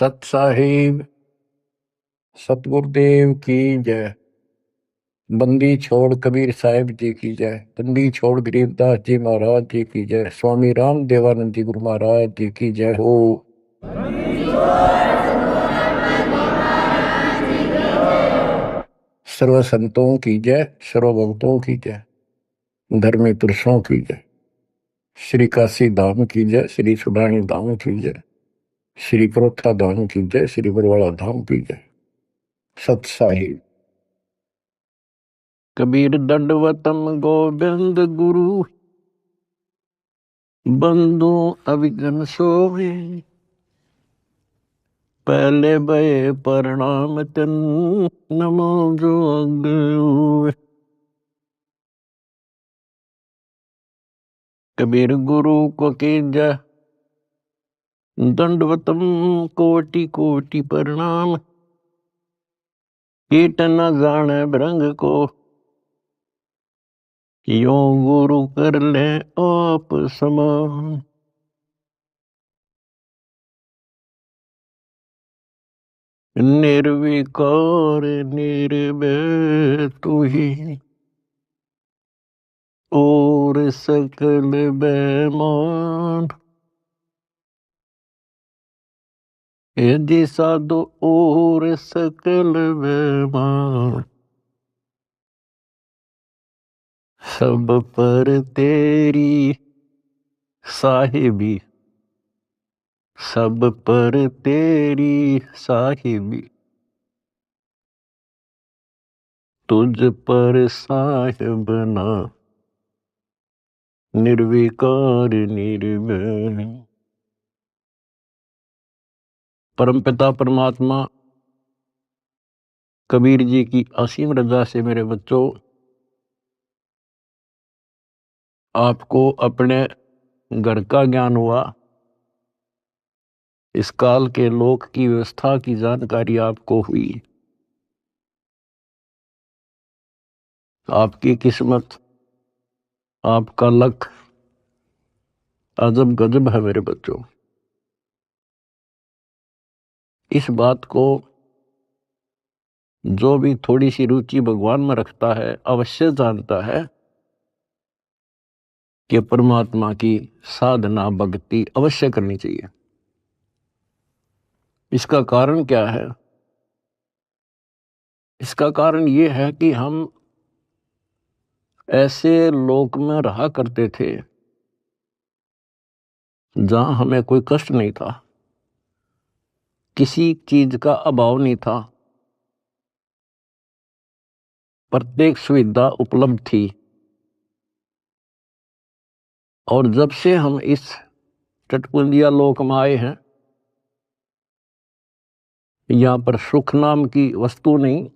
सत साहिब सतगुरुदेव की जय। बंदी छोड़ कबीर साहिब जी की जय। बंदी छोड़ गरीबदास जी महाराज जी की जय। स्वामी राम देवानंद जी गुरु महाराज जी की जय हो। सर्व संतों की जय, सर्व भक्तों की जय, धर्मी पुरुषों की जय। श्री काशी धाम की जय, श्री सुडानी धाम की जय, श्री प्रोथा धाम की जय, श्री बरवाड़ा धाम की जय। सत साहिब। कबीर दंडवतम गोविंद गुरु, बंधु अभिगम सोवे। पहले भय प्रणाम तन, नमो जोग। कबीर गुरु को कीजय दंडवतम, कोटि कोटि प्रणाम। कीट न जाने भृंग को, यो गुरु कर ले आप समान। निर्विकार निर्भय तू ही, और सकल बेमान। यदि साधु और सकल बेमान, सब पर तेरी साहिबी, सब पर तेरी साहिबी। तुझ पर साहिब ना, निर्विकार निर्भय। परमपिता परमात्मा कबीर जी की असीम रजा से मेरे बच्चों, आपको अपने घर का ज्ञान हुआ। इस काल के लोक की व्यवस्था की जानकारी आपको हुई। आपकी किस्मत, आपका लक अजब गजब है मेरे बच्चों। इस बात को जो भी थोड़ी सी रुचि भगवान में रखता है अवश्य जानता है कि परमात्मा की साधना भक्ति अवश्य करनी चाहिए। इसका कारण क्या है? इसका कारण ये है कि हम ऐसे लोक में रहा करते थे जहां हमें कोई कष्ट नहीं था, किसी चीज का अभाव नहीं था, प्रत्येक सुविधा उपलब्ध थी। और जब से हम इस चटकुंदिया लोक में आए हैं, यहां पर सुख नाम की वस्तु नहीं,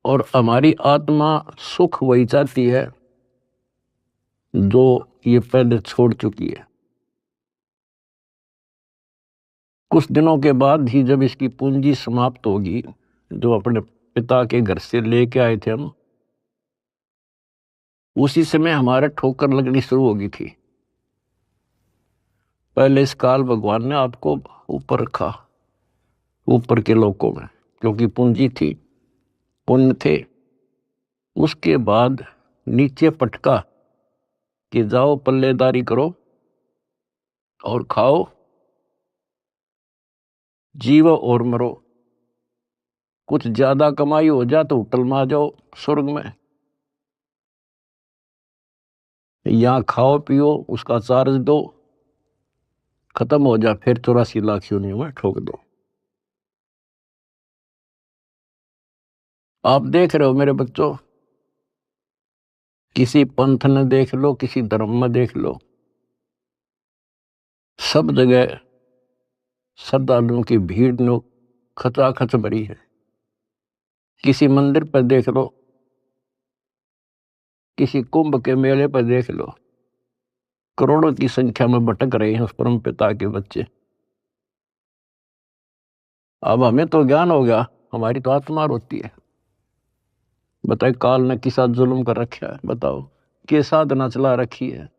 और हमारी आत्मा सुख वही चाहती है जो ये पहले छोड़ चुकी है। कुछ दिनों के बाद ही जब इसकी पूंजी समाप्त होगी, जो अपने पिता के घर से लेके आए थे हम, उसी समय हमारे ठोकर लगनी शुरू होगी थी। पहले इस काल भगवान ने आपको ऊपर रखा, ऊपर के लोकों में, क्योंकि पूंजी थी, पुण्य थे। उसके बाद नीचे पटका कि जाओ पल्लेदारी करो और खाओ, जीवो और मरो। कुछ ज्यादा कमाई हो जा तो होटल में आ जाओ स्वर्ग में, यहां खाओ पियो, उसका चार्ज दो, खत्म हो जा, फिर 84 लाख योनियों में ठोक दो। आप देख रहे हो मेरे बच्चों, किसी पंथ ने देख लो, किसी धर्म में देख लो, सब जगह श्रद्धालुओं की भीड़ नो खचाखच भरी है। किसी मंदिर पर देख लो, किसी कुंभ के मेले पर देख लो, करोड़ों की संख्या में भटक रहे हैं उस परम पिता के बच्चे। अब हमें तो ज्ञान हो गया, हमारी तो आत्मा रोती है। बताए काल ने किसा जुल्म कर रखा है, बताओ के साधना चला रखी है।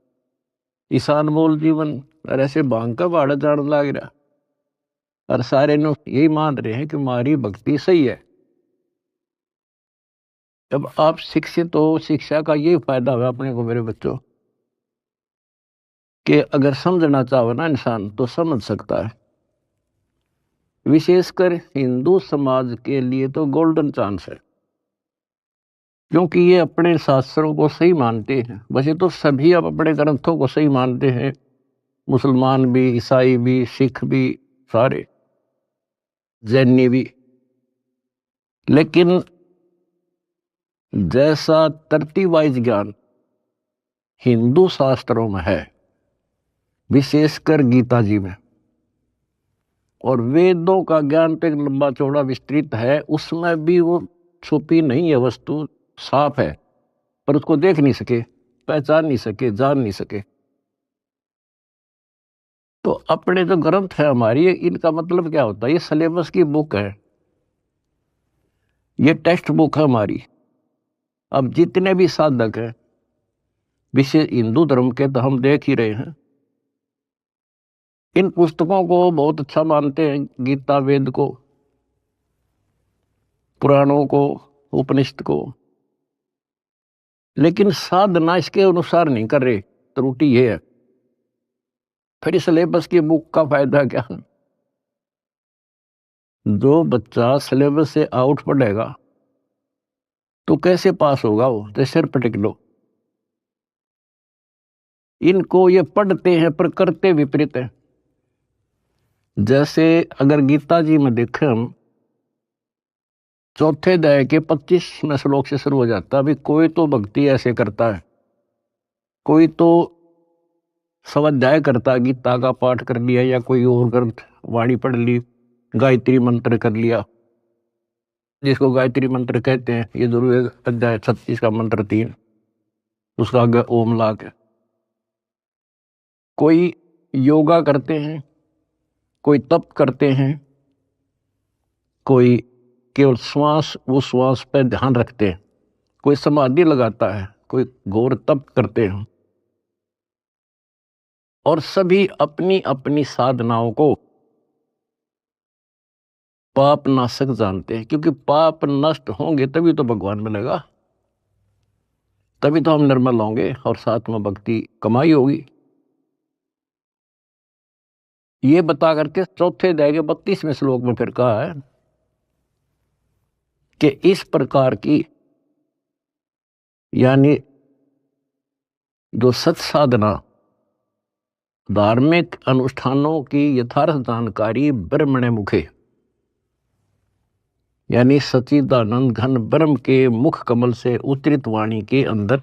ईशान मोल जीवन और ऐसे भांग का भाड़ा जान लाग रहा। और सारे लोग यही मान रहे हैं कि हमारी भक्ति सही है। जब आप शिक्षित हो, शिक्षा का ये फायदा हुआ अपने को मेरे बच्चों, कि अगर समझना चाहो ना इंसान तो समझ सकता है। विशेषकर हिंदू समाज के लिए तो गोल्डन चांस है, क्योंकि ये अपने शास्त्रों को सही मानते हैं। वैसे तो सभी अब अपने ग्रंथों को सही मानते हैं, मुसलमान भी, ईसाई भी, सिख भी, सारे जैनी भी। लेकिन जैसा तरतीब वाइज ज्ञान हिंदू शास्त्रों में है, विशेषकर गीता जी में, और वेदों का ज्ञान तो एक लंबा चौड़ा विस्तृत है, उसमें भी वो छुपी नहीं है वस्तु, साफ है, पर उसको देख नहीं सके, पहचान नहीं सके, जान नहीं सके। तो अपने जो ग्रंथ है हमारी, इनका मतलब क्या होता है? ये सिलेबस की बुक है, ये टेक्स्ट बुक है हमारी। अब जितने भी साधक हैं विशेष हिंदू धर्म के, तो हम देख ही रहे हैं, इन पुस्तकों को बहुत अच्छा मानते हैं, गीता, वेद को, पुराणों को, उपनिषद को, लेकिन साधना इसके अनुसार नहीं कर रहे। त्रुटि ये है। फिर सिलेबस की बुक का फायदा क्या? जो बच्चा सिलेबस से आउट पढ़ेगा तो कैसे पास होगा? वो तो सिर पटक लो। इनको ये पढ़ते हैं पर करते विपरीत है। जैसे अगर गीता जी में देखें हम, चौथे अध्याय के 25वें श्लोक से शुरू हो जाता है। अभी कोई तो भक्ति ऐसे करता है, कोई तो स्वाध्याय करता है, गीता का पाठ कर लिया या कोई और ग्रंथ वाणी पढ़ ली, गायत्री मंत्र कर लिया, जिसको गायत्री मंत्र कहते हैं। ये जरूर अध्याय 36 का मंत्र 3, उसका आगे ओम ला के। कोई योगा करते हैं, कोई तप करते हैं, कोई केवल श्वास, वो श्वास पे ध्यान रखते हैं, कोई समाधि लगाता है, कोई घोर तप करते हैं। और सभी अपनी अपनी साधनाओं को पाप नाशक जानते हैं, क्योंकि पाप नष्ट होंगे तभी तो भगवान मिलेगा, तभी तो हम निर्मल होंगे और साथ में भक्ति कमाई होगी। ये बता करके चौथे अध्याय के 32वें श्लोक में फिर कहा है कि इस प्रकार की, यानी जो सत साधना, धार्मिक अनुष्ठानों की यथार्थ जानकारी ब्रह्मणे मुखे, यानी सच्चिदानंद घन ब्रह्म के मुख कमल से उतरित वाणी के अंदर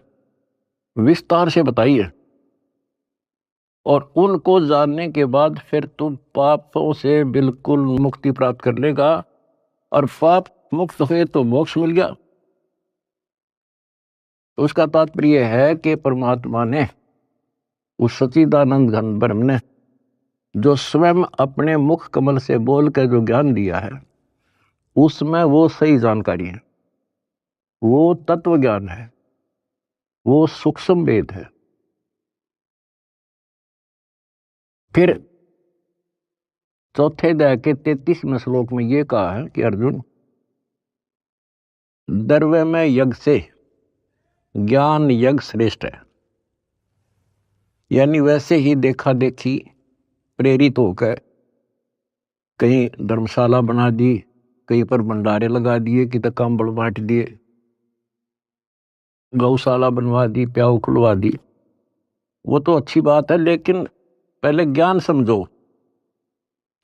विस्तार से बताई है। और उनको जानने के बाद फिर तुम पापों से बिल्कुल मुक्ति प्राप्त कर लेगा, और पाप मुक्त हुए तो मोक्ष मिल गया। तो उसका तात्पर्य है कि परमात्मा ने, उस सच्चिदानंद घन ब्रह्म ने, जो स्वयं अपने मुख कमल से बोल कर जो ज्ञान दिया है, उसमें वो सही जानकारी है, वो तत्व ज्ञान है, वो सूक्ष्म वेद है। फिर चौथे अध्याय के 33वें श्लोक में ये कहा है कि अर्जुन, द्रव्य में यज्ञ से ज्ञान यज्ञ श्रेष्ठ है। यानी वैसे ही देखा देखी प्रेरित होकर कहीं धर्मशाला बना दी, कहीं पर भंडारे लगा दिए, कि तक कंबल बांट दिए, गौशाला बनवा दी, प्याऊ खुलवा दी, वो तो अच्छी बात है, लेकिन पहले ज्ञान समझो।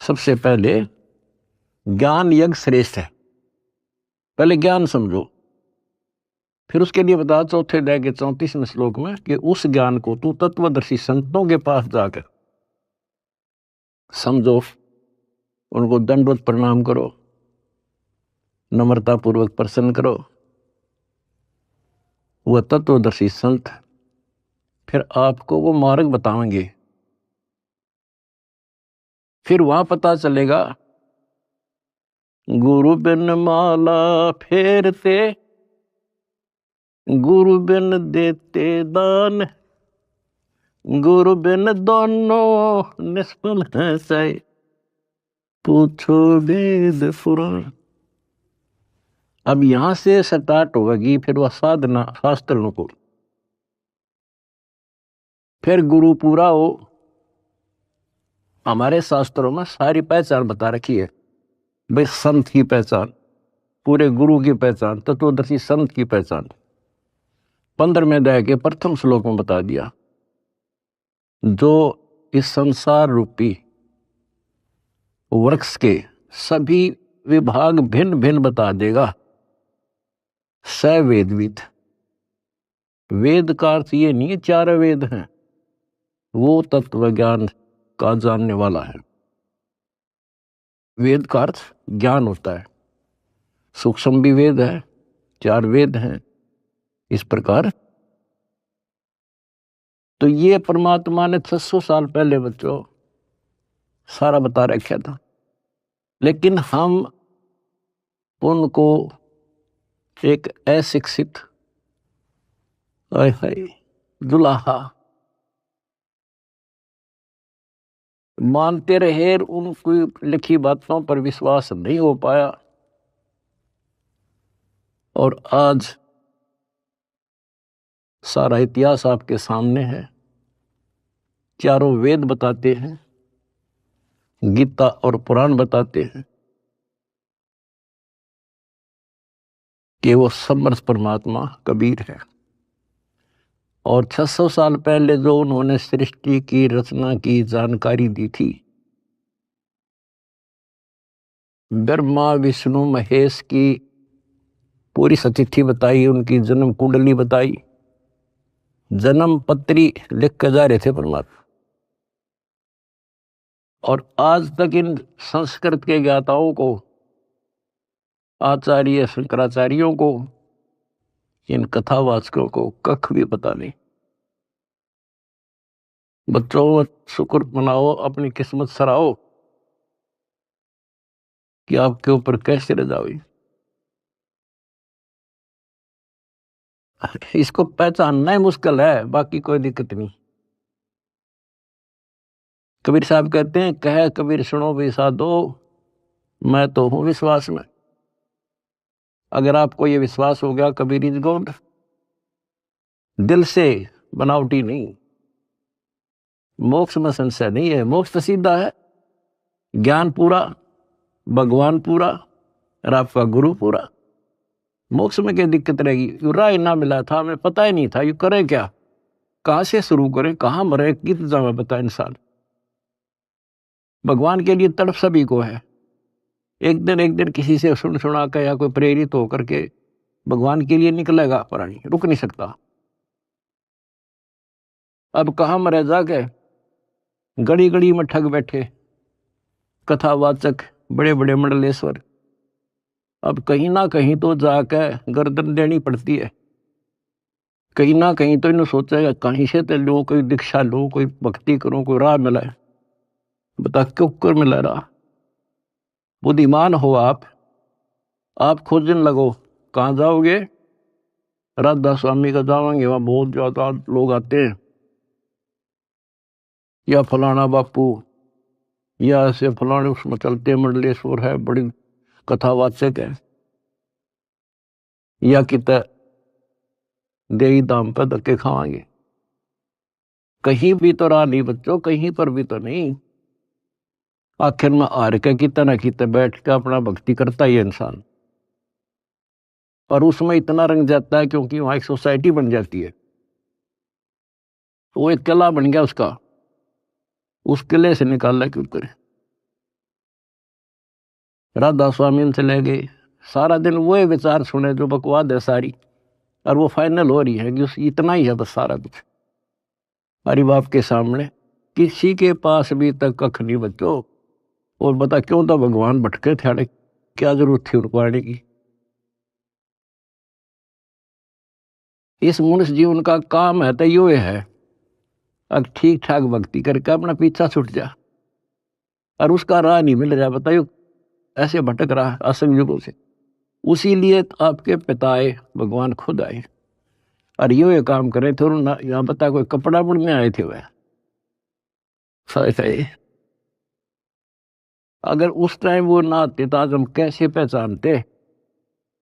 सबसे पहले ज्ञान यज्ञ श्रेष्ठ है, पहले ज्ञान समझो। फिर उसके लिए बता चौथे अध्याय के 34वें श्लोक में कि उस ज्ञान को तू तत्वदर्शी संतों के पास जाकर समझो, उनको दंडवत प्रणाम करो, नम्रता पूर्वक प्रसन्न करो। वह तत्वदर्शी संत फिर आपको वो मार्ग बताएंगे। फिर वहां पता चलेगा, गुरु बिन माला फेरते, गुरु बिन देते दान, गुरु बिन दोनों निष्फल है सही। पूछो वेद पुराण। अब यहां से स्टार्ट होगी फिर वह साधना शास्त्रों को, फिर गुरु पूरा हो। हमारे शास्त्रों में सारी पहचान बता रखी है भाई, संत की पहचान, पूरे गुरु की पहचान, तत्वदर्शी संत की पहचान 15वें अध्याय के प्रथम श्लोक में बता दिया। जो इस संसार रूपी वृक्ष के सभी विभाग भिन्न भिन्न बता देगा, स वेदविद। वेद का अर्थ ये नहीं है 4 वेद हैं, वो तत्व ज्ञान का जानने वाला है। वेद का अर्थ ज्ञान होता है, सूक्ष्म भी वेद है, 4 वेद हैं इस प्रकार। तो ये परमात्मा ने 600 साल पहले बच्चों सारा बता रखा था, लेकिन हम उनको एक अशिक्षित दुल्हा मानते रहे, उनकी लिखी बातों पर विश्वास नहीं हो पाया। और आज सारा इतिहास आपके सामने है, चारों वेद बताते हैं, गीता और पुराण बताते हैं कि वो समर्थ परमात्मा कबीर है। और 600 साल पहले जो उन्होंने सृष्टि की रचना की जानकारी दी थी, ब्रह्मा विष्णु महेश की पूरी सतिथि बताई, उनकी जन्म कुंडली बताई, जन्म पत्री लिख कर जा रहे थे परमात्मा। और आज तक इन संस्कृत के ज्ञाताओं को, आचार्य शंकराचार्यों को, इन कथावाचकों को कख भी पता नहीं। बच्चों शुक्र मनाओ, अपनी किस्मत सराहो कि आपके ऊपर कैसे रजा हुई। इसको पहचानना ही मुश्किल है, बाकी कोई दिक्कत नहीं। कबीर साहब कहते हैं, कह कबीर सुनो भी साधो, मैं तो हूं विश्वास में। अगर आपको ये विश्वास हो गया कबीर इज गॉड, दिल से, बनावटी नहीं, मोक्ष में संशय नहीं है। मोक्ष तो सीधा है, ज्ञान पूरा, भगवान पूरा और आपका गुरु पूरा। मोक्ष में क्या दिक्कत रहेगी? यू राय ना मिला था, हमें पता ही नहीं था यू करें क्या, कहां से शुरू करें, कहां मरे, कित जगह बता इंसान। भगवान के लिए तड़प सभी को है। एक दिन किसी से सुन सुना कर या कोई प्रेरित होकर के भगवान के लिए निकलेगा प्राणी, रुक नहीं सकता। अब कहां मरे जाके, गड़ी गड़ी में ठग बैठे कथावाचक, बड़े बड़े मंडलेश्वर। अब कहीं ना कहीं तो जाकर गर्दन देनी पड़ती है, कहीं ना कहीं तो इन्हें सोचेगा कहीं से तो लो, कोई दीक्षा लो, कोई भक्ति करो, कोई राह मिला है। बता क्यों कर मिला रहा? बुद्धिमान हो आप खोजने लगो। कहाँ जाओगे? राधा स्वामी का जाओगे, वहां बहुत ज्यादा लोग आते हैं, या फलाना बापू, या ऐसे फलाने उसमें चलते मंडलेश्वर है, बड़ी कथावाचक है, या कित देही दाम पर धक्के खावांगे। कहीं भी तो राह नहीं बच्चों, कहीं पर भी तो नहीं। आखिर में हार के कितना ना कितना बैठ के अपना भक्ति करता ही है इंसान, और उसमें इतना रंग जाता है क्योंकि वहां एक सोसाइटी बन जाती है, वो एक किला बन गया उसका, उस किले से निकालना क्यों करे। राधा स्वामी से ले गए, सारा दिन वो विचार सुने जो बकवाद है सारी, और वो फाइनल हो रही है कि उस इतना ही है बस सारा कुछ हरि बाप के सामने। किसी के पास भी तक कख नहीं बच्चों। और बता क्यों तो भगवान भटके थे, क्या जरूरत थी उनको आने की। इस मनुष्य जीवन का काम है तो यो है, अब ठीक ठाक भक्ति करके अपना पीछा छूट जा, और उसका राह नहीं मिल रहा, बताइयो ऐसे भटक रहा असंग युगों से। उसी लिए आपके पिताए भगवान खुद आए और ये काम करे थे। यहाँ बता कोई कपड़ा बुनने आए थे वह, अगर उस टाइम वो ना आते तो आज हम कैसे पहचानते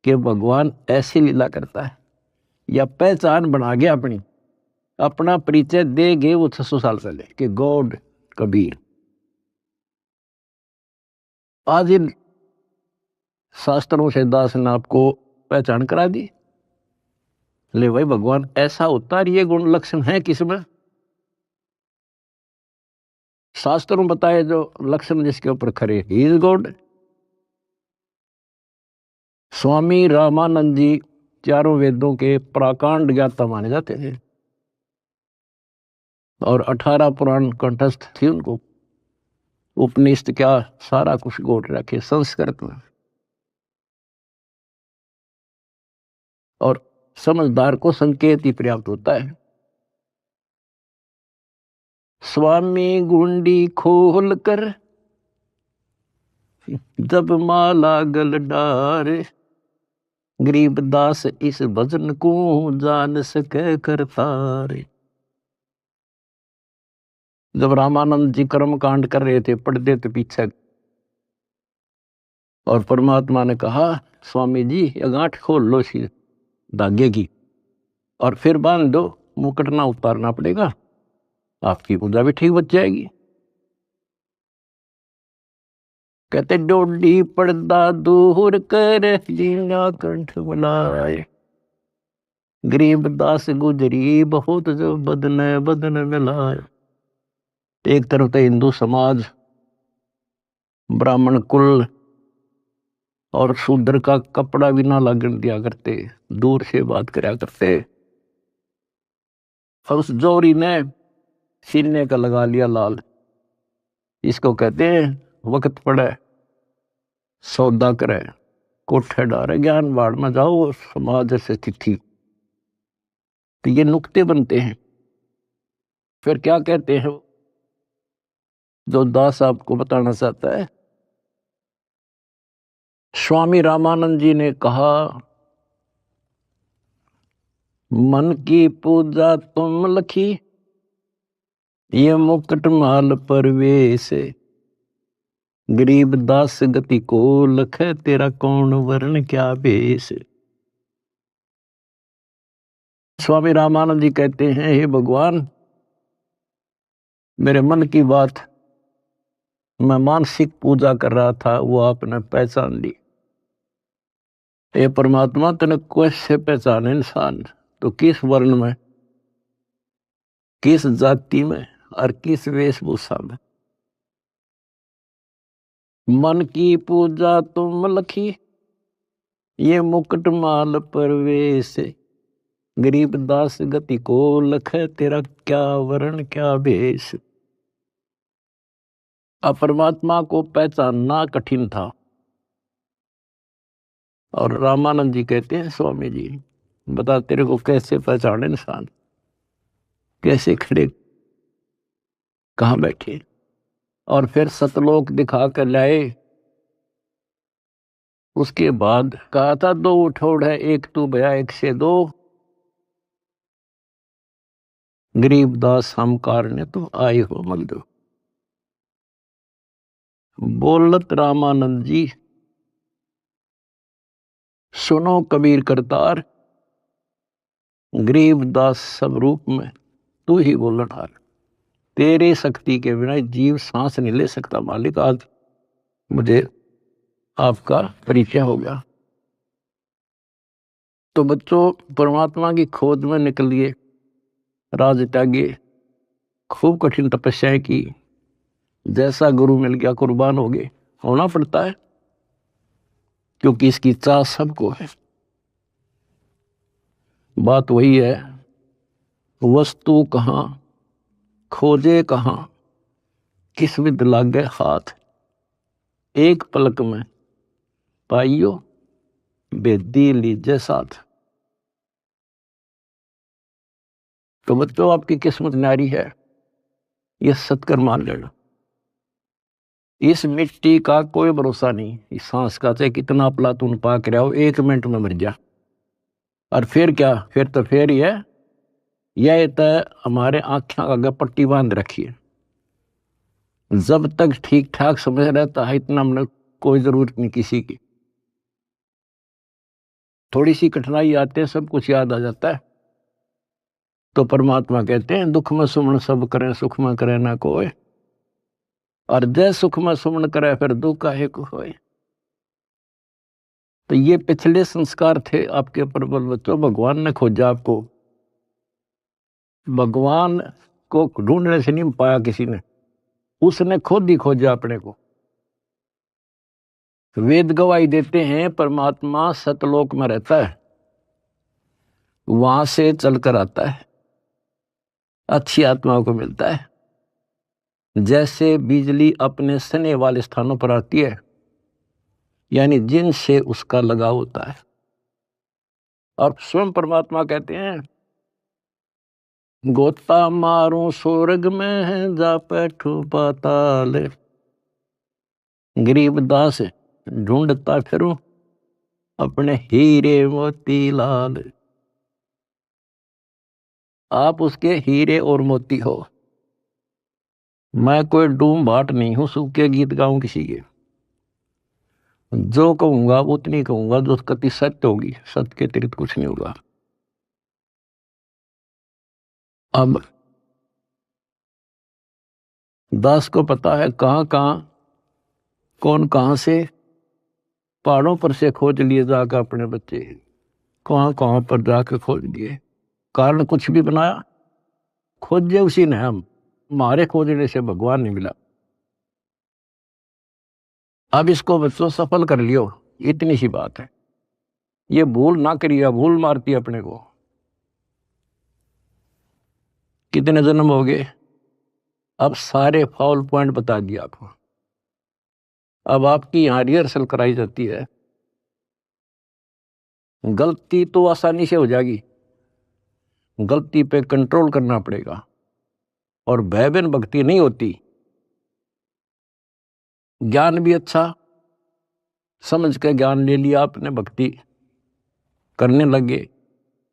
कि भगवान ऐसी लीला करता है, या पहचान बना गया अपनी, अपना परिचय दे गए वो 600 साल पहले कि गॉड कबीर। आज इन शास्त्रों से दास ने आपको पहचान करा दी। ले भाई भगवान ऐसा होता है, ये गुण लक्षण है किसमें? शास्त्रों में बताए जो लक्षण जिसके ऊपर खरे, he is God. Swami Ramanand जी चारों वेदों के प्राकांड ज्ञाता माने जाते थे और 18 पुराण कंठस्थ थी उनको। उपनिषद क्या सारा कुछ गोट रखे संस्कृत में। और समझदार को संकेत ही पर्याप्त होता है। स्वामी गुंडी खोल कर जब माला गल डारे, गरीब दास इस भजन को जान सके करतारे। जब रामानंद जी कर्म कांड कर रहे थे, पढ़ते थे पीछे, और परमात्मा ने कहा स्वामी जी ये गांठ खोल लो इसी धागे की और फिर बांध दो, मुकुट ना उतारना पड़ेगा, आपकी पूजा भी ठीक बच जाएगी। कहते डोडी पर्दा दूर कर जीना कंठ बुलाए, गरीब दास गुजरी बहुत जो बदन बदन मिलाए। एक तरफ तो हिंदू समाज, ब्राह्मण कुल और शूद्र का कपड़ा भी ना लगन दिया करते, दूर से बात करया करते। और उस जोरी ने सीने का लगा लिया लाल। इसको कहते हैं वक्त पड़े सौदा करे, कोठे डारे ज्ञान बाढ़ में जाओ समाज से तिथि। तो ये नुक्ते बनते हैं। फिर क्या कहते हैं जो दास आपको बताना चाहता है? स्वामी रामानंद जी ने कहा मन की पूजा तुम लखी, ये मुकुट माल परवेश, गरीब दास गति को लख, तेरा कौन वर्ण क्या भेष। स्वामी रामानंद जी कहते हैं हे भगवान, मेरे मन की बात मैं मानसिक पूजा कर रहा था, वो आपने पहचान ली। ये परमात्मा तने कैसे पहचाने इंसान? तो किस वर्ण में, किस जाति में और किस वेशभूषा में? मन की पूजा तुम लखी, ये मुकुट माल परवेश, गरीब दास गति को लख, तेरा क्या वर्ण क्या भेष। अब परमात्मा को पहचानना कठिन था। और रामानंद जी कहते हैं स्वामी जी बता तेरे को कैसे पहचाने इंसान, कैसे खड़े कहाँ बैठे। और फिर सतलोक दिखा कर लाए। उसके बाद कहा था दो उठोड़ है, एक तू भया एक से दो, गरीब दास हम कारने तो आए हो मगदो। बोलत रामानंद जी सुनो कबीर करतार, गरीब दास सब रूप में तू ही बोलन हार। तेरे शक्ति के बिना जीव सांस नहीं ले सकता मालिक। आज मुझे आपका परिचय हो गया। तो बच्चों परमात्मा की खोज में निकलिए, राज त्यागिए, खूब कठिन तपस्याएं की, जैसा गुरु मिल गया कुर्बान हो गए, होना पड़ता है क्योंकि इसकी चाह सबको है। बात वही है, वस्तु कहाँ खोजे कहाँ, किस विद लागे हाथ, एक पलक में पाइयो बेदी लीजे साथ। तो बच्चों आपकी किस्मत न्यारी है, ये सत्कर मान लेना। इस मिट्टी का कोई भरोसा नहीं, इस सांस का चाहे कितना प्लातून पाक रहा हो, 1 मिनट में मर जा। और फिर क्या, फिर तो फिर ही है, यह तो हमारे आँखें आगे पट्टी बांध रखी है। जब तक ठीक ठाक समझ रहता है इतना हमने कोई जरूरत नहीं किसी की। थोड़ी सी कठिनाई आते हैं सब कुछ याद आ जाता है। तो परमात्मा कहते हैं दुख में सुमन सब करें सुख में करे ना कोई, और जय सुख में सुमन करे फिर दुख काहे को होए। तो ये पिछले संस्कार थे आपके प्रबल बच्चों। भगवान ने खोजा आपको, भगवान को ढूंढने से नहीं पाया किसी ने, उसने खुद ही खोजा अपने को। वेद गवाही देते हैं परमात्मा सतलोक में रहता है, वहां से चलकर आता है, अच्छी आत्माओं को मिलता है। जैसे बिजली अपने सने वाले स्थानों पर आती है, यानी जिनसे उसका लगाव होता है। और स्वयं परमात्मा कहते हैं गोता मारूं स्वर्ग में जा बैठूं पाताल, गरीबदास ढूंढता फिरूं अपने हीरे मोती लाल। आप उसके हीरे और मोती हो। मैं कोई डूम भाट नहीं हूं सूखे गीत गाऊं किसी के। जो कहूंगा उतनी कहूंगा जो कति सत्य होगी, सत्य के अतिरिक्त कुछ नहीं होगा। अब दास को पता है कहां कहां कौन कहां से पहाड़ों पर से खोज लिए जाकर अपने बच्चे, कहां कहां पर जाकर खोज लिए। कारण कुछ भी बनाया, खोजे उसी ने। हम हमारे खोजने से भगवान नहीं मिला। अब इसको बच्चों सफल कर लियो, इतनी सी बात है। ये भूल ना करिए, भूल मारती है अपने को। कितने जन्म हो गए, अब सारे फाउल पॉइंट बता दिया आपको। अब आपकी यहां रिहर्सल कराई जाती है। गलती तो आसानी से हो जाएगी, गलती पे कंट्रोल करना पड़ेगा। और भय बिन भक्ति नहीं होती। ज्ञान भी अच्छा समझ के ज्ञान ले लिया आपने, भक्ति करने लगे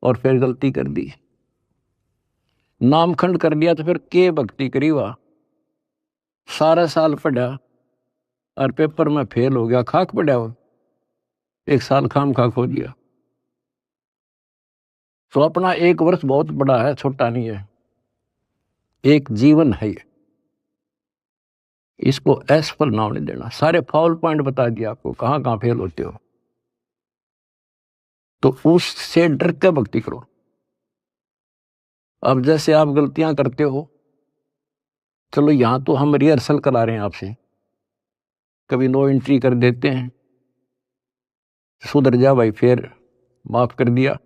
और फिर गलती कर दी, नामखंड कर लिया, तो फिर के भक्ति करी। वह सारा साल पढ़ा और पेपर में फेल हो गया, खाक पड़ा हो, एक साल खाम खाक हो दिया। तो अपना एक वर्ष बहुत बड़ा है, छोटा नहीं है, एक जीवन है ये। इसको असफल नाम नहीं देना। सारे फाउल पॉइंट बता दिया आपको, कहां कहां फेल होते हो। तो उससे डर के भक्ति करो। अब जैसे आप गलतियां करते हो, चलो यहां तो हम रिहर्सल करा रहे हैं आपसे, कभी नो एंट्री कर देते हैं, सुधर जा भाई, फिर माफ कर दिया।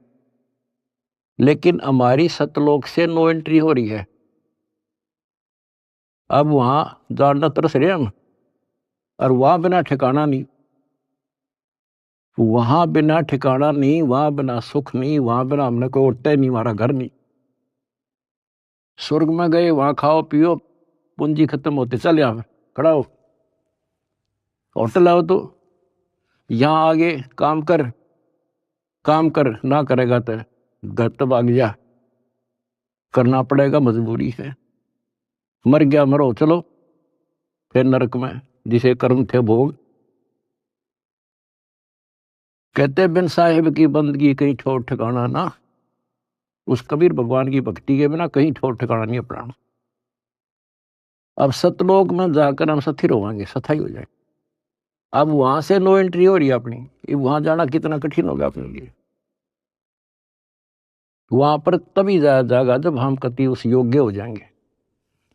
लेकिन हमारी सतलोक से नो एंट्री हो रही है। अब वहां जानना तरस रहे हम, और वहां बिना ठिकाना नहीं, वहां बिना ठिकाना नहीं, वहां बिना सुख नहीं, वहां बिना हमने कोई उठता ही नहीं, हमारा घर नहीं। स्वर्ग में गए, वहां खाओ पियो, पूंजी खत्म होते चल यहां खड़ा हो, होटल आओ तो यहां आगे काम कर, काम कर ना करेगा तो घर तो भाग जा, करना पड़ेगा, मजबूरी है। मर गया मरो, चलो फिर नरक में जिसे कर्म थे भोग। कहते बिन साहिब की बंदगी कहीं ठोर ठिकाना ना। उस कबीर भगवान की भक्ति के बिना कहीं ठोर ठिकाना नहीं अपना। अब सतलोक में जाकर हम स्थिर होंगे, सथाई हो जाए। अब वहां से नो एंट्री हो रही है अपनी, वहां जाना कितना कठिन होगा अपने लिए। वहां पर तभी जाया जाएगा जब हम कति उस योग्य हो जाएंगे,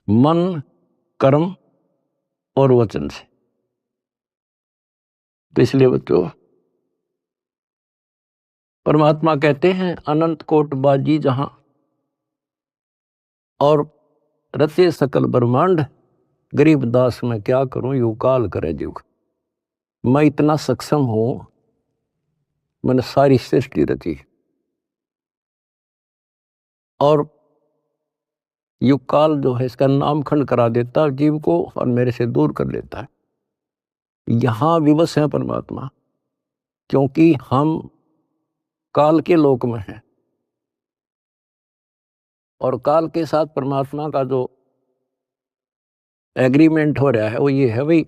मन कर्म और वचन से। तो इसलिए बच्चों परमात्मा कहते हैं अनंत कोट बाजी जहां और रचे सकल ब्रह्मांड, गरीब दास मैं क्या करूं यू काल करे जुग। मैं इतना सक्षम हूं, मैंने सारी सृष्टि रची और युग काल जो है इसका नामखंड करा देता है जीव को और मेरे से दूर कर लेता है। यहां विवश है परमात्मा, क्योंकि हम काल के लोक में हैं और काल के साथ परमात्मा का जो एग्रीमेंट हो रहा है वो ये है भाई,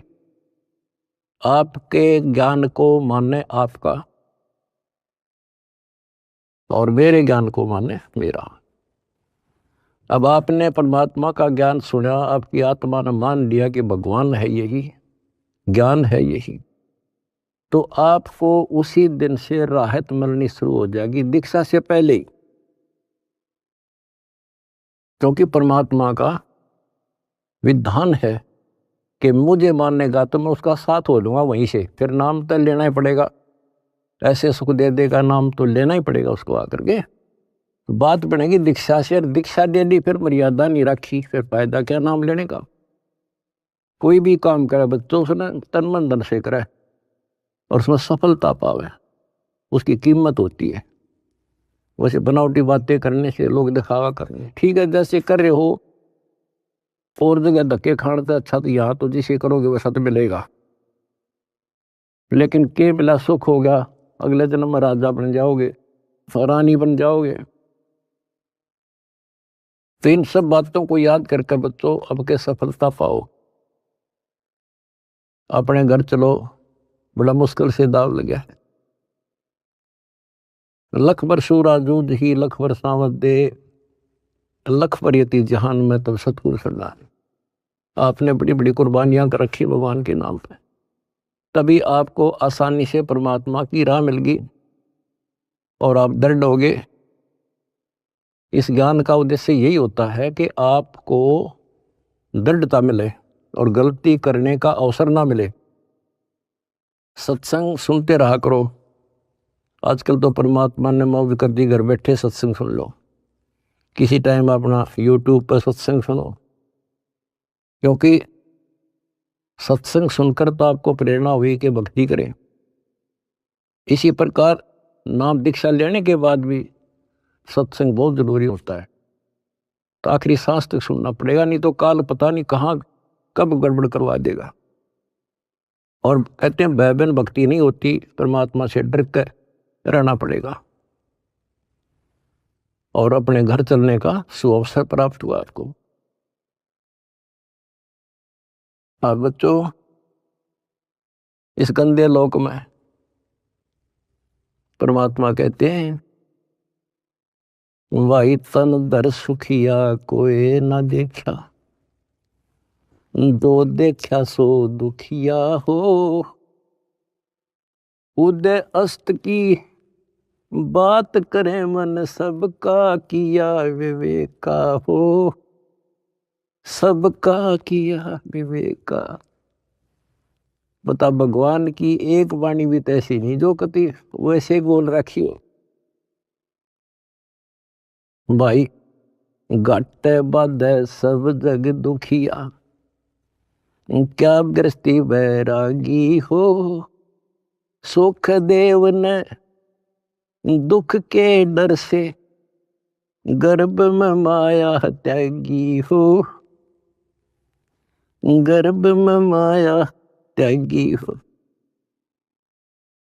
आपके ज्ञान को माने आपका और मेरे ज्ञान को माने मेरा। अब आपने परमात्मा का ज्ञान सुना, आपकी आत्मा ने मान लिया कि भगवान है यही, ज्ञान है यही, तो आपको उसी दिन से राहत मिलनी शुरू हो जाएगी, दीक्षा से पहले ही। क्योंकि परमात्मा का विधान है कि मुझे मानेगा तो मैं उसका साथ हो लूंगा वहीं से, फिर नाम तो लेना ही पड़ेगा, ऐसे सुख दे देगा नाम तो लेना ही पड़ेगा उसको आकर के। बात बनेगी दीक्षा से, दीक्षा दे ली फिर मर्यादा नहीं रखी, फिर फायदा क्या नाम लेने का। कोई भी काम करे बच्चों उसने तन मन धन से करे और उसमें सफलता पावे, उसकी कीमत होती है। वैसे बनावटी बातें करने से, लोग दिखावा करने, ठीक है जैसे कर रहे हो और जगह धक्के खाने से अच्छा तो यहाँ तो जिसे करोगे वैसा तो मिलेगा, लेकिन के मिला सुख हो गया, अगले जन्म में राजा बन जाओगे, रानी बन जाओगे। तो इन सब बातों को याद करके बच्चों अब के सफलता पाओ। अपने घर चलो, बड़ा मुश्किल से दाव लगा है। लख बर सूराजूद ही लख बर सावत दे, लख पर यति जहान में तब सतगुरु सरदार। आपने बड़ी बड़ी कुर्बानियां कर रखी भगवान के नाम पे, तभी आपको आसानी से परमात्मा की राह मिल गई और आप दृढ़ हो गए। इस ज्ञान का उद्देश्य यही होता है कि आपको दृढ़ता मिले और गलती करने का अवसर ना मिले। सत्संग सुनते रहा करो। आजकल तो परमात्मा ने मौज कर दी, घर बैठे सत्संग सुन लो, किसी टाइम अपना YouTube पर सत्संग सुनो, क्योंकि सत्संग सुनकर तो आपको प्रेरणा हुई कि भक्ति करें। इसी प्रकार नाम दीक्षा लेने के बाद भी सत्संग बहुत जरूरी होता है, तो आखिरी सांस तक सुनना पड़ेगा, नहीं तो काल पता नहीं कहाँ कब गड़बड़ करवा देगा। और कहते हैं भय बिन भक्ति नहीं होती, परमात्मा से डर कर रहना पड़ेगा और अपने घर चलने का सुअवसर प्राप्त हुआ आपको। अब बच्चों इस गंदे लोक में परमात्मा कहते हैं वाई तन दर सुखिया कोई ना देखा, दो देखा सो दुखिया हो, उदय अस्त की बात करे मन सबका किया विवेका हो, सबका किया विवेका। बता भगवान की एक वाणी भी ऐसी नहीं जो कति वैसे बोल रखी हो। भाई घट बाधे सब जग दुखिया, क्या गृहस्थी बैरागी हो, सुख देव ने दुख के डर से गर्भ में माया त्यागी हो, गर्भ में माया त्यागी हो।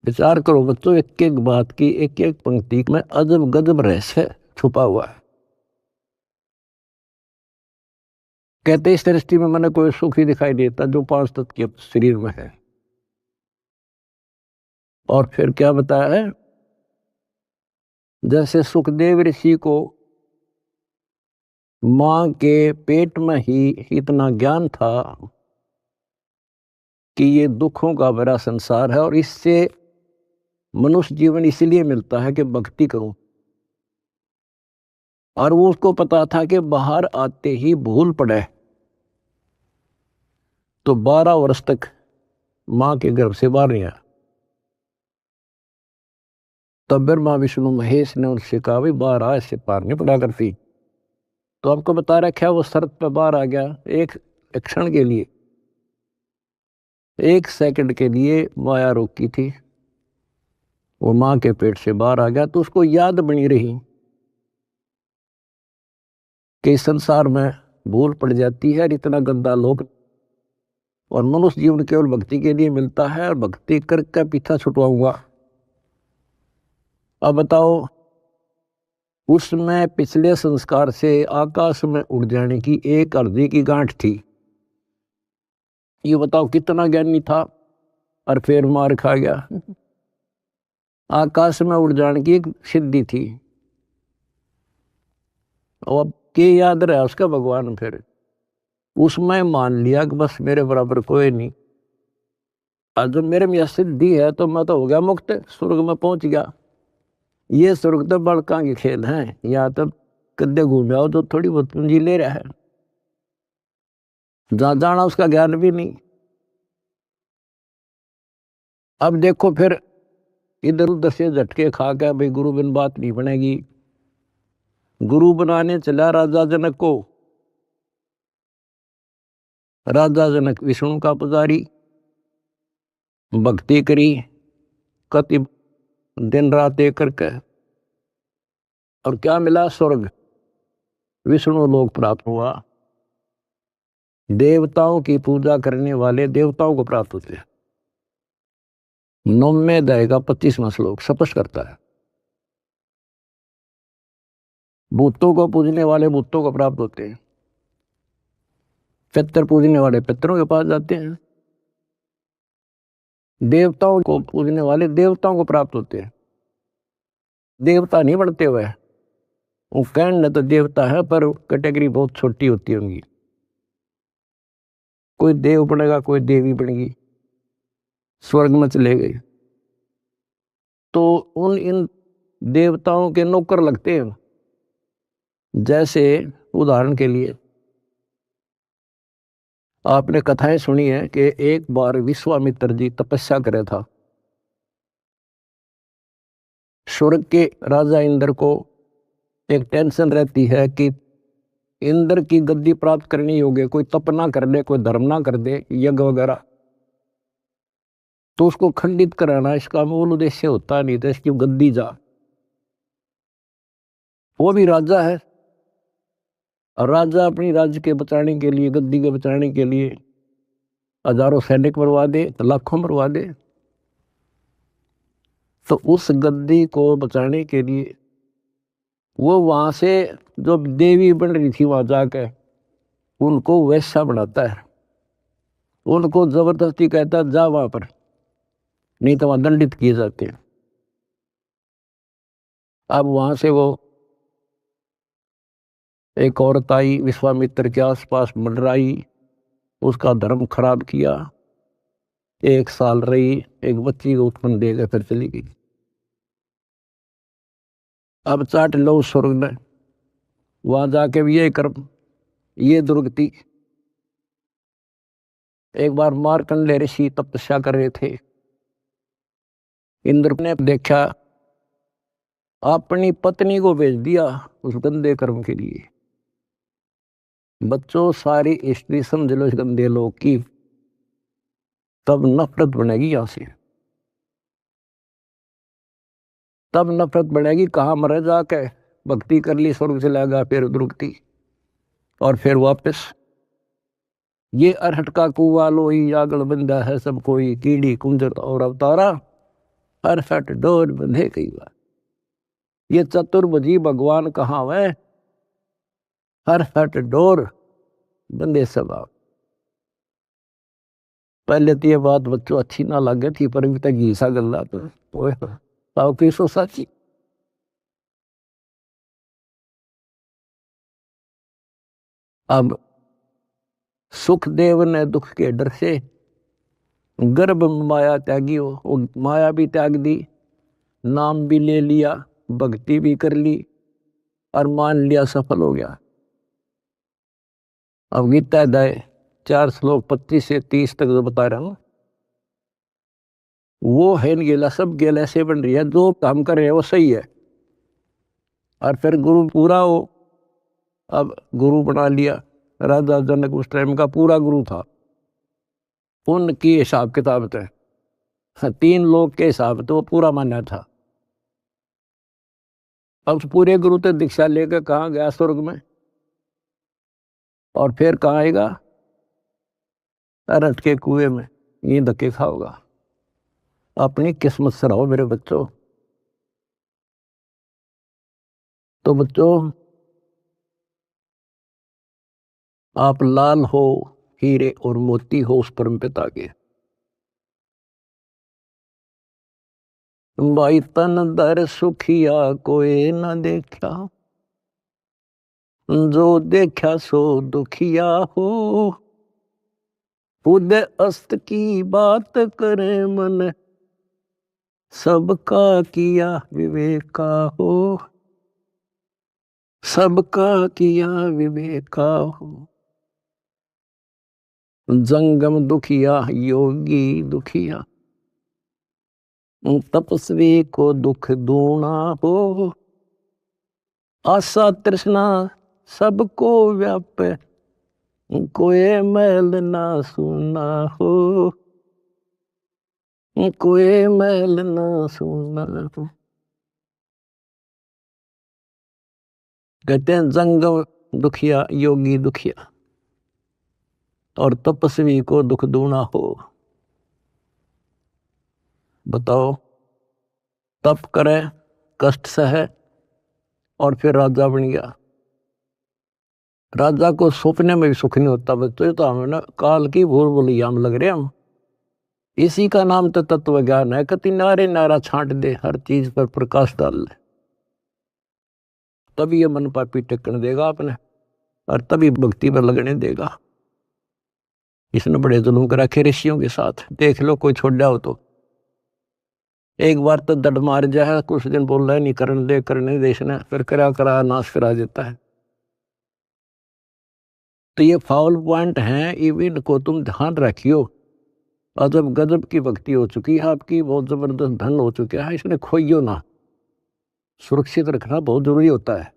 विचार करो बच्चों, एक एक बात की, एक एक पंक्ति में अजब गजब रहस्य छुपा हुआ है। कहते इस दृष्टि में मैंने कोई सुख ही दिखाई देता जो 5 तत्व के शरीर में है। और फिर क्या बताया है, जैसे सुखदेव ऋषि को मां के पेट में ही इतना ज्ञान था कि ये दुखों का भरा संसार है और इससे मनुष्य जीवन इसलिए मिलता है कि भक्ति करूं, और वो उसको पता था कि बाहर आते ही भूल पड़े तो 12 वर्ष तक मां के गर्भ से बाहर नहीं आया। तब ब्रह्मा विष्णु महेश ने उनसे कहा भाई बाहर आ, इससे पार नहीं पड़ा करती। तो आपको बता रखा है वो शर्त पे बाहर आ गया, एक क्षण के लिए, 1 सेकंड के लिए माया रोकी थी, वो मां के पेट से बाहर आ गया। तो उसको याद बनी रही कि संसार में भूल पड़ जाती है, इतना गंदा लोग, और मनुष्य जीवन केवल भक्ति के लिए मिलता है और भक्ति करके पीछा छुटवाऊंगा। अब बताओ, उसमें पिछले संस्कार से आकाश में उड़ जाने की एक अर्जी की गांठ थी, ये बताओ कितना ज्ञानी था और फिर मार खा गया। आकाश में उड़ जाने की एक सिद्धि थी, और अब के याद रहा उसका भगवान, फिर उसमें मान लिया कि बस मेरे बराबर कोई नहीं। आज जब मेरे में यह सिद्धि है तो मैं तो हो गया मुक्त, स्वर्ग में पहुंच गया। ये स्वर्ग तो बड़का के खेल हैं, यहाँ तो कद्दे घूम आओ तो थोड़ी बहुत पूंजी ले रहा है, जहां जाना उसका ज्ञान भी नहीं। अब देखो फिर इधर उधर से झटके खा के भाई गुरु बिन बात नहीं बनेगी। गुरु बनाने चला राजा जनक को। राजा जनक विष्णु का पुजारी, भक्ति करी कति दिन रात एक करके, और क्या मिला? स्वर्ग, विष्णु लोक प्राप्त हुआ। देवताओं की पूजा करने वाले देवताओं को प्राप्त होते हैं। 9वें अध्याय का 25वां श्लोक स्पष्ट करता है। भूतों को पूजने वाले भूतों को प्राप्त होते हैं, पितर पूजने वाले पितरों के पास जाते हैं, देवताओं को पूजने वाले देवताओं को प्राप्त होते हैं। देवता नहीं बनते हुए, वो कहने तो देवता है पर कैटेगरी बहुत छोटी होती है उनकी। कोई देव बनेगा, कोई देवी बनेगी, स्वर्ग में चले गए तो उन इन देवताओं के नौकर लगते हैं। जैसे उदाहरण के लिए आपने कथाएं सुनी है कि एक बार विश्वामित्र जी तपस्या करे था। स्वर्ग के राजा इंद्र को एक टेंशन रहती है कि इंद्र की गद्दी प्राप्त करनी होगी, कोई तप ना कर दे, कोई धर्म ना कर दे, यज्ञ वगैरह, तो उसको खंडित कराना इसका मूल उद्देश्य होता नहीं था। इसकी गद्दी जा, वो भी राजा है, और राजा अपनी राज्य के बचाने के लिए, गद्दी के बचाने के लिए हजारों सैनिक मरवा दे, लाखों मरवा दे। तो उस गद्दी को बचाने के लिए वो वहां से जो देवी बन रही थी वहां जाकर उनको वैसा बनाता है, उनको जबरदस्ती कहता है जा वहां पर, नहीं तो वहां दंडित किए जाते हैं। अब वहां से वो एक औरत आई, विश्वामित्र के आसपास मंडराई, उसका धर्म खराब किया, 1 साल रही, एक बच्ची को उत्पन्न देकर फिर चली गई। अब चाट लो स्वर्ग में, वहां जाके भी ये कर्म, ये दुर्गति। एक बार मार्कंडेय ऋषि तपस्या कर रहे थे, इंद्र ने देखा, अपनी पत्नी को भेज दिया उस गंदे कर्म के लिए। बच्चों सारी हिस्ट्री समझ लो इस गंदे लोग की, तब नफरत बनेगी यहां से, तब नफरत बढ़ेगी। कहाँ मरे जाके, भक्ति कर ली स्वर्ग से लगा, फिर दुर्गति, और फिर वापस ये अरहट का कुआ लोई आगल बंदा है सब कोई, कीड़ी कुंजर और अवतारा, अरहट डोर बंधे कई बार। ये चतुर्भुजी भगवान कहाँ है? अरहट डोर बंदे सब आप। पहले तो ये बात बच्चों अच्छी ना लगे थी, पर अभी तक घीसा गल्ला तो की सो साची। अब सुखदेव ने दुख के डर से गर्भ में माया त्यागी हो, वो माया भी त्याग दी, नाम भी ले लिया, भक्ति भी कर ली, और मान लिया सफल हो गया। अब गीता अध्याय 4 श्लोक 25 से 30 तक जो बता रहा हूं, वो है गेला, सब गेल ऐसे बन रही है, जो काम कर रहे हैं वो सही है, और फिर गुरु पूरा हो। अब गुरु बना लिया, राजा जनक उस टाइम का पूरा गुरु था, उनकी हिसाब किताब थे, 3 लोग के हिसाब तो वो पूरा माना था। अब पूरे गुरु तो दीक्षा लेकर कहाँ गया? स्वर्ग में। और फिर कहाँ आएगा? अरहट के कुएं में, ये धक्के खाओगा। अपनी किस्मत से रहो मेरे बच्चों। तो बच्चों, आप लाल हो, हीरे और मोती हो उस परम पिता के। भाई तन दर सुखिया कोई न देखा, जो देखा सो दुखिया हो। उदय अस्त की बात करे मन, सबका किया विवेका हो। सबका किया विवेका हो। जंगम दुखिया योगी दुखिया, तपस्वी को दुख दूना हो। आशा तृष्णा सबको व्यापे, कोई मैल ना सुना हो। कोई मैल ना सुना हो। कहते हैं जंगम दुखिया योगी दुखिया और तपस्वी को दुख दूना हो। बताओ, तप करे, कष्ट सहे और फिर राजा बन गया। राजा को सपने में भी सुख नहीं होता। बच्चों ये तो हमें ना काल की भूल भुलैया में लग रहे हम। इसी का नाम तो तत्व ज्ञान है। कति नारे नारा छांट दे, हर चीज पर प्रकाश डाल ले, तभी ये मन पापी टिकने देगा अपने, और तभी भक्ति पर लगने देगा। इसने बड़े जुल्म कर रखे ऋषियों के साथ। देख लो, कोई छोड़ जाओ तो एक बार तो दड मार जाए, कुछ दिन बोल रहा है नहीं करने देश ने, फिर करा नाश करा देता है। तो ये फाउल पॉइंट हैं, इवन को तुम ध्यान रखियो। अजब गजब की भक्ति हो चुकी है आपकी, बहुत जबरदस्त धन हो चुका है, इसने खोइयो ना। सुरक्षित रखना बहुत जरूरी होता है।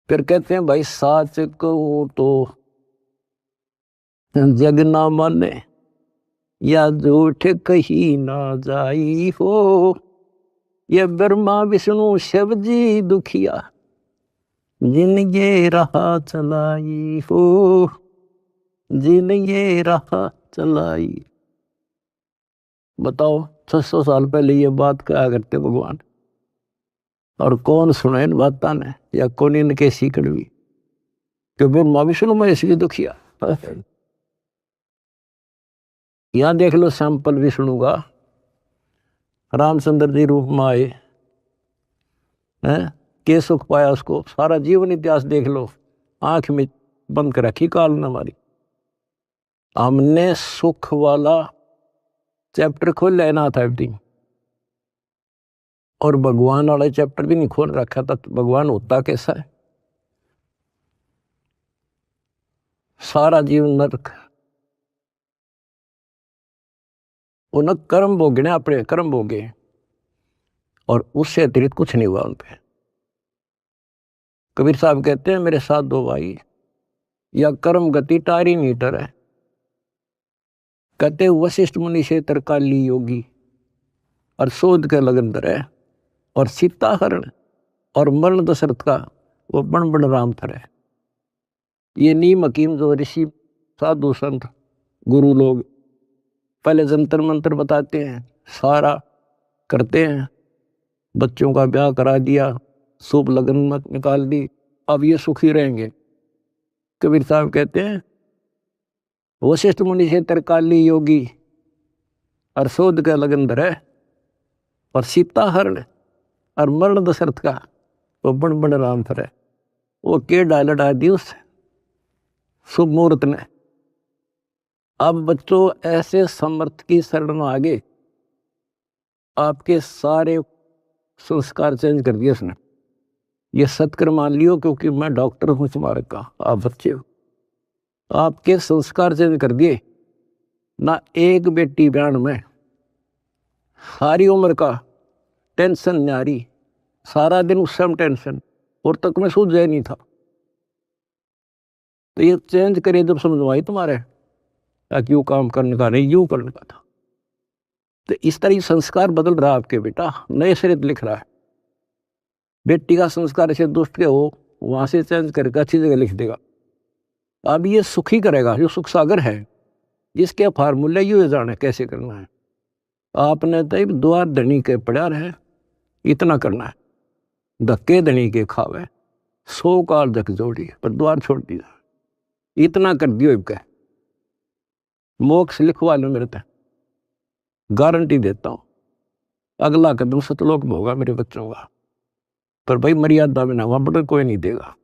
फिर कहते हैं भाई साच को तो जग ना माने, या झूठ कही ना जाई हो। ये ब्रह्मा विष्णु शिव जी दुखिया, जिन ये राह चलाई हो। जिन ये राह चलाई। बताओ 600 साल पहले ये बात क्या करते भगवान, और कौन सुने इन बातों ने, या कौन इनके सीखड़ भी कि ब्रह्मा विष्णु में इसकी दुखिया। यहां देख लो सैंपल विष्णु का, रामचंद्र जी रूप में आए हैं, के सुख पाया उसको। सारा जीवन इतिहास देख लो, आंख में बंद कर रखी काल ने हमारी। हमने सुख वाला चैप्टर खोल लेना था एवरीथिंग, और भगवान वाला चैप्टर भी नहीं खोल रखा था। तो भगवान होता कैसा है? सारा जीवन नरक, उन कर्म भोगने, अपने कर्म भोगे, और उससे अतिरिक्त कुछ नहीं हुआ उन पे। कबीर साहब कहते हैं मेरे साथ दो भाई, या कर्म गति टारी मीटर है। कहते वशिष्ठ मुनि से तरकाली योगी, और शोध के लगन धरे, और सीता हरण और मरण दशरथ का वो बण बण राम थरे। ये नीम हकीम जो ऋषि साधु संत गुरु लोग पहले जंतर मंत्र बताते हैं, सारा करते हैं, बच्चों का ब्याह करा दिया, शुभ लगन मत निकाल दी, अब ये सुखी रहेंगे। कबीर साहब कहते हैं वशिष्ठ मुनि से तरकाली योगी, और शोध का लगन धरे, और सीता हरण और मरण दशरथ का वो बण बण राम थरे। वो के डाल दी उस शुभ मुहूर्त ने। अब बच्चों ऐसे समर्थ की शरण में आगे आपके सारे संस्कार चेंज कर दिए उसने। ये सत्कर मान लियो, क्योंकि मैं डॉक्टर हूं तुम्हारे का, आप बच्चे हो। आपके संस्कार चेंज कर दिए ना। एक बेटी ब्यान में सारी उम्र का टेंशन न्यारी, सारा दिन उस समय टेंशन, और तक में सूझ जाए नहीं था। तो ये चेंज करे जब समझवाई तुम्हारे, क्यों काम करने का नहीं, यूं करने का था। तो इस तरह संस्कार बदल रहा आपके बेटा, नए सिरे लिख रहा है। बेटी का संस्कार ऐसे दुष्ट के हो, वहां से चेंज करके अच्छी जगह लिख देगा। अब ये सुखी करेगा, जो सुख सागर है, जिसके फार्मूले यू जाने कैसे करना है। आपने तो द्वार धनी के पड़ा रहे, इतना करना है। धक्के धनी के खावे, 100 काल धक जोड़ी, पर द्वार छोड़ दिया। इतना कर दियो इनका, मोक्ष लिखवा लो मेरे तक, गारंटी देता हूं। अगला कदम सतलोक में होगा मेरे बच्चों का, पर भाई मर्यादा में ना, वहां बड़ा कोई नहीं देगा।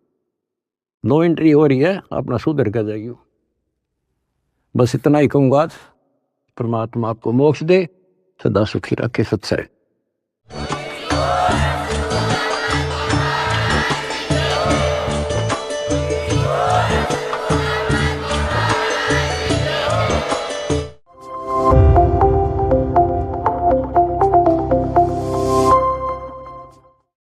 नो एंट्री हो रही है, अपना सुधर कर जाइयो। बस इतना ही कहूंगा। परमात्मा आपको मोक्ष दे, सदा सुखी रखे। सत्संग।